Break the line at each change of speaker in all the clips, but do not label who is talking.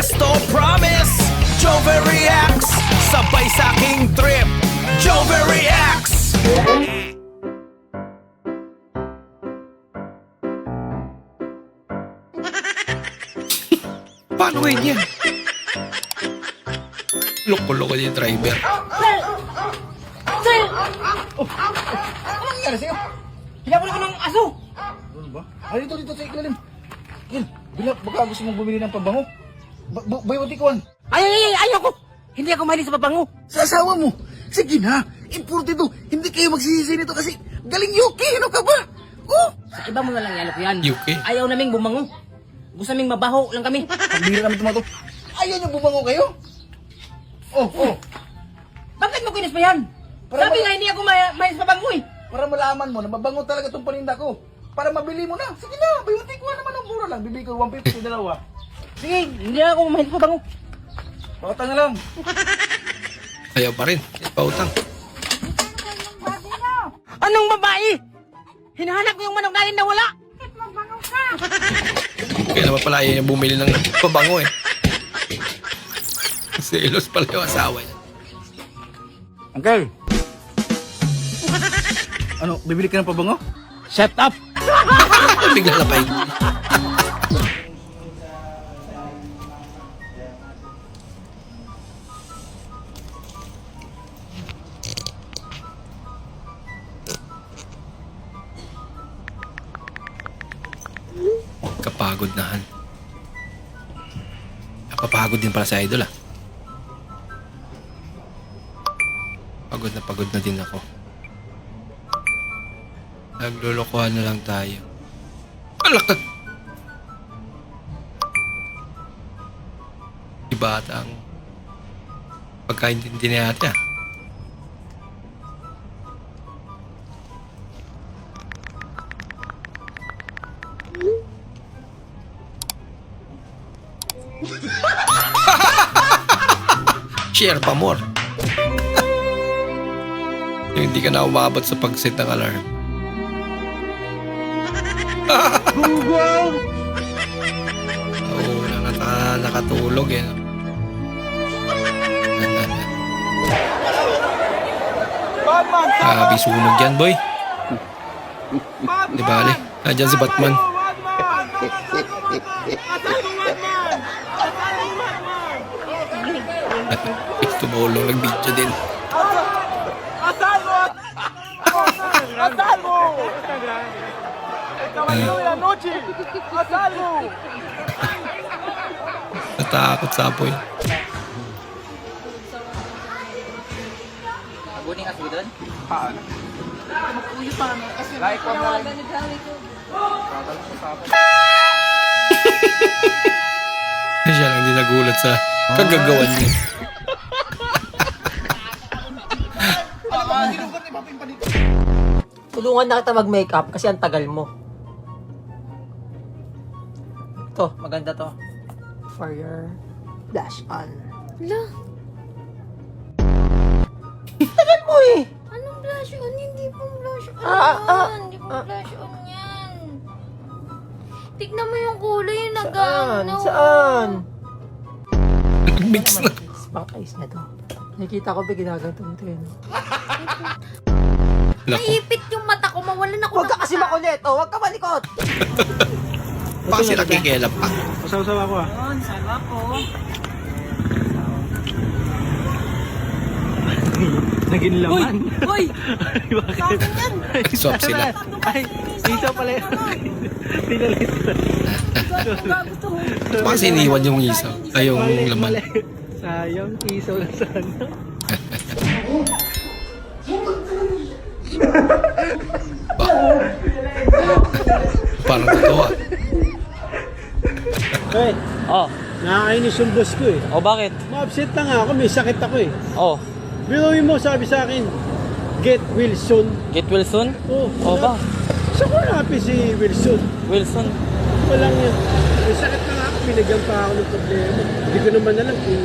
Esto promise Jovery X Sabay sa aking trip Jovery X Paano yun yan? Loko-loko yung driver.
Sir! Oh, ano nangyari sa'yo? Hinabol ako ng aso! Ano ba? Ay, dito sa ilalim. Gil, baka gusto mong bumili ng pabango. Buy what you want. Ayoko! Hindi ako mahilig sa pabango. Sa asawa mo? Sige na, imported to. Hindi kayo magsisisi nito kasi galing Yuki. Ano ka ba? Oh!
Sa iba mo na lang yan, yan.
Yuki.
Ayaw naming bumango. Gusto naming mabaho lang kami.
Pagbira namin tumato. Ayaw niyo bumango kayo? Oh.
Bakit mo kinis pa yan?
Para
Sabi nga hindi ako may pabango eh.
Para malaman mo na mabango talaga itong paninda ko. Para mabili mo na. Sige na, bayuti ko naman ang mura lang. Bibigay ko 150 dalawa.
Sige, hindi ako mahilig sa pabango.
Pakata na lang.
Ayaw pa rin. Pautang.
Anong babae? Hinahanap ko yung manok natin na wala.
Kaya naman pala ayaw niya bumili ng pabango eh. Selos pala yung asawa niya.
Uncle. Ano, bibili ka ng pabango?
Shut up!
Bigla na pa yun. Kapagod na han. Napapagod din pala sa idol ah. Pagod na din ako. Naglulukuhan na lang tayo. Alakad! Iba ata ang pagkaintindi na yata. Share pa more. Yung hindi ka na umabot sa pag-set ng alarm.
Google!
Oo, nakatulog eh. Grabe sunog yan, boy. Di bale, nandyan si Batman. Tumulong, nag-video din. Natakot sa apoy.
Abunin ka doon?
Siya lang din nagulat sa kagagawan niya.
Tulungan na kita mag-makeup kasi ang tagal mo. Ito, maganda to. For your blush on.
Ala,
Tagal mo eh!
anong blush on? Hindi po blush on
Ah, ah,
yan. Hindi po blush on yan. Tignan mo yung kulay yung nag-ano.
Saan?
Mix na.
Pang ayos na to. Nakikita ko ba ginaganto mo ito yun?
Lako.
Naipit yung mata ko. Mawalan ako
Huwag ka kasi makulit! O, huwag ka malikot!
Baka si nakikialam pa.
Masaw-saw ako ah.
Yun, sawa ko.
Naging laman.
Uy! Sa akin yan!
Swap sila.
Ay, dito pala yun. Pinalit.
Gusto mo.
Baka siniwan yung isaw. Ay, yung laman.
Sayang, isaw na sana.
Parang totoo ah.
Hey,
Oh,
nakakainis yung boss ko eh.
bakit?
Ma-upset na nga ako, may sakit ako eh.
Oh,
Biruin mo, sabi sa akin, get Wilson.
get Wilson?
Oh,
Oh ba?
Saan ko napi si Wilson?
Wilson?
Walang yun. May sakit na nga ako, binigyan pa ako ng problema. Hindi ko naman alam kung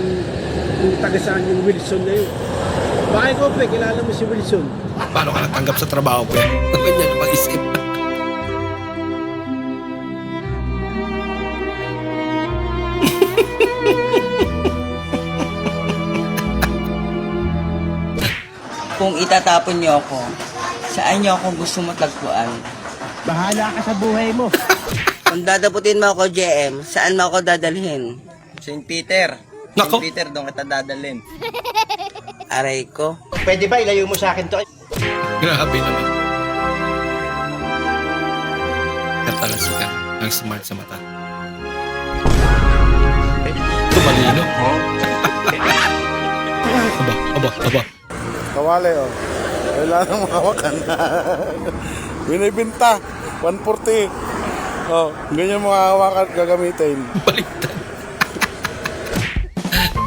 taga saan yung Wilson na yun. Baka ikaw, Pe, kilala mo si Wilson.
Paano ka natanggap sa trabaho ko? Ganyan mag-isip.
itatapon niyo ako, saan niyo ako gusto matagpuan?
Bahala ka sa buhay mo.
Kung dadaputin mo ako, JM, saan mo ako dadalhin?
St. Peter.
Nako.
St. Peter, doon kita dadalhin.
Aray ko.
Pwede ba ilayo mo sa akin to?
Grabe naman. Katalasi ka. Ang smart sa mata. Tumalino. Aba.
Kawali, oh. Kailangan mahawakan. Binibinta. 140. Oh, ganyan mo hawakan gagamitin.
Baliktad.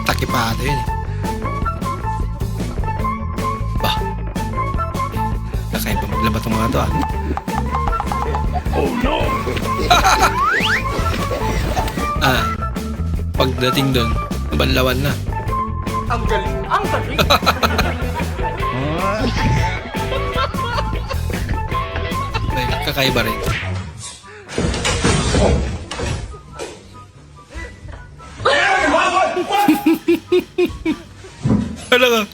Takipado yun eh. Bah. Kakaiba maglabat ng mga to ah. Oh no! Pagdating doon, banlawan na.
Ang galing! Ang galing!
Ay, kakaiba rin. Hala ka.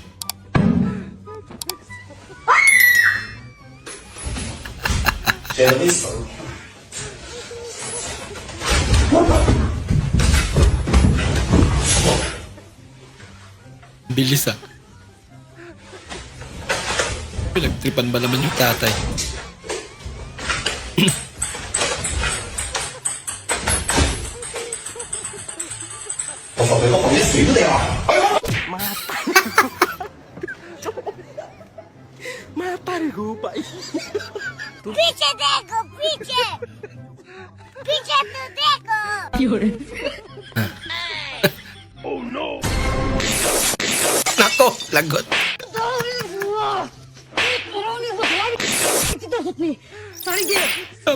Bilis ah. Pinagtripan ba naman yung tatay?
Piche, Deco! Piche! Piche tu Deco!
Nako, lagot.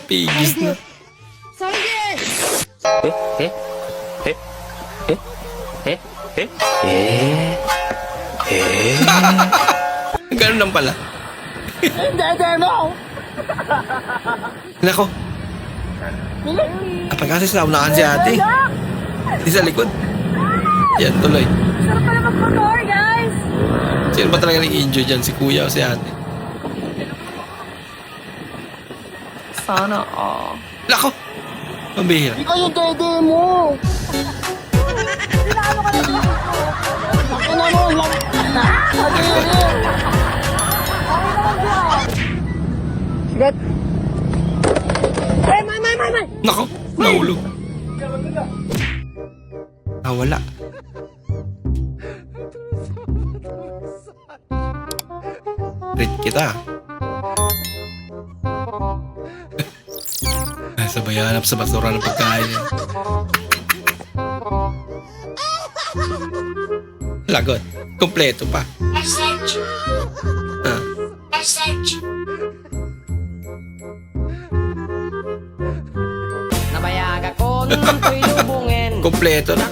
Pigis na. Ganun lang pala. Nako. Kapag kasi sa unahan si ate. Di sa likod. Yan, tuloy.
Sarap pala mag-motor, guys!
Sino ba talaga nag-enjoy dyan? Si kuya o si ate?
Sana all.
Nako! Mabihira.
Ikaw yung dede mo. Ano mo? Sigat. May!
Nako! Nahulog. Wala. Read kita. Sabay hanap sa basura ng pagkain yan. Lagot. Kompleto pa.
Nabayag ako nung ko'y lubungin.
Kompleto na.